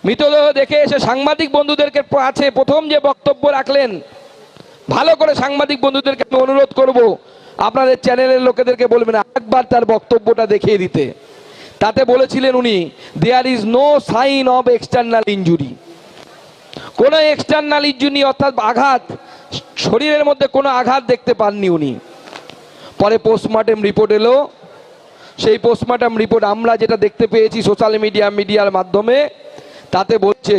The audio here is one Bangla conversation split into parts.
মৃতদেহ দেখে এসে সাংবাদিক বন্ধুদেরকে কাছে প্রথম যে বক্তব্য রাখলেন, ভালো করে সাংবাদিক বন্ধুদেরকে আমি অনুরোধ করব আপনাদের চ্যানেলের লোকেদেরকে বলবেন একবার তার বক্তব্যটা দেখিয়ে দিতে। তাতে বলেছিলেন উনি, there is no sign of external injury. কোনো এক্সটার্নাল ইনজুরি অর্থাৎ আঘাত, শরীরের মধ্যে কোনো আঘাত দেখতে পাননি উনি। পরে পোস্টমর্টেম রিপোর্ট এলো, সেই পোস্টমর্টেম রিপোর্ট আমরা যেটা দেখতে পেয়েছি সোশ্যাল মিডিয়ার মাধ্যমে, তাতে বলছে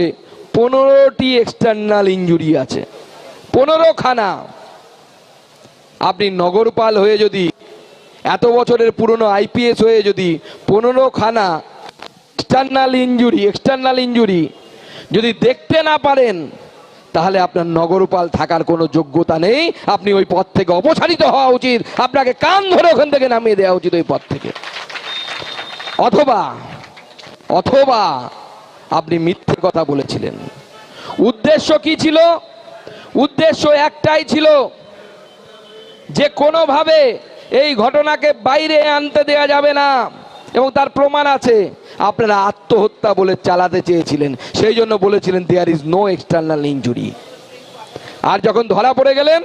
15টি এক্সটার্নাল ইনজুরি আছে, 15খানা। আপনি নগরপাল হয়ে যদি, এত বছরের পুরনো আইপিএস হয়ে যদি 15খানা এক্সটার্নাল ইনজুরি যদি দেখতে না পারেন, তাহলে আপনার নগরপাল থাকার কোনো যোগ্যতা নেই। আপনি ওই পদ থেকে অপসারিত হওয়া উচিত, আপনাকে কান ধরে ওখান থেকে নামিয়ে দেওয়া উচিত ওই পদ থেকে। অথবা আপনি মিথ্যে কথা বলেছিলেন। উদ্দেশ্য কি ছিল? উদ্দেশ্য একটাই ছিল যে কোনোভাবে এই ঘটনাকে বাইরে আনতে দেওয়া যাবে না, এবং তার প্রমাণ আছে। আপনারা আত্মহত্যা বলে চালাতে চেয়েছিলেন, সেই জন্য বলেছিলেন there is no external injury. আর যখন ধরা পড়ে গেলেন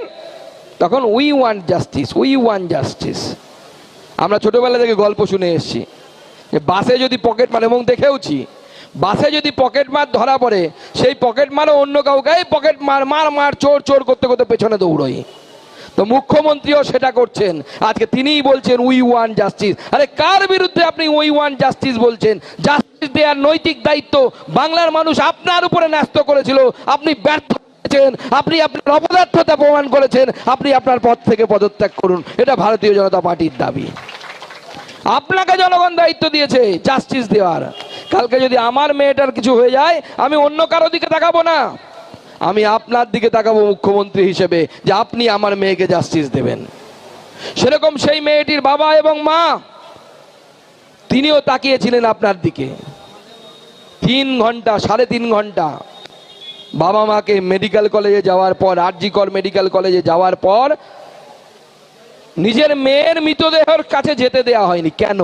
তখন উই ওয়ান্ট জাস্টিস। আমরা ছোটবেলা থেকে গল্প শুনে এসেছি যে বাসে যদি পকেট মার, এবং দেখেওছি বাসে যদি পকেট মার ধরা পড়ে, সেই পকেট মারও অন্য কাউকে পকেট মার চোর করতে করতে পেছনে দৌড়ই। তো মুখ্যমন্ত্রীও সেটা করছেন। আজকে তিনিই বলছেন উই ওয়ান্ট জাস্টিস। আরে কার বিরুদ্ধে আপনি উই ওয়ান্ট জাস্টিস বলছেন? জাস্টিস দেওয়ার নৈতিক দায়িত্ব বাংলার মানুষ আপনার উপরে ন্যস্ত করেছিল, আপনি ব্যর্থ হয়েছেন, আপনি আপনার অপদার্থতা প্রমাণ করেছেন, আপনি আপনার পদ থেকে পদত্যাগ করুন। এটা ভারতীয় জনতা পার্টির দাবি। আপনাকে জনগণ দায়িত্ব দিয়েছে জাস্টিস দেওয়ার। কালকে যদি আমার মেয়েটার কিছু হয়ে যায়, আমি অন্য কারো দিকে তাকাবো না, আমি আপনার দিকে তাকাবো মুখ্যমন্ত্রী হিসেবে, যে আপনি আমার মেয়েকে জাস্টিস দেবেন। সেরকম সেই মেয়েটির বাবা এবং মা, তিনিও তাকিয়েছিলেন আপনার দিকে। 3.5 ঘন্টা বাবা মাকে মেডিকেল কলেজে যাওয়ার পর, আরজিকর মেডিকেল কলেজে যাওয়ার পর নিজের মেয়ের মৃতদেহের কাছে যেতে দেওয়া হয়নি। কেন?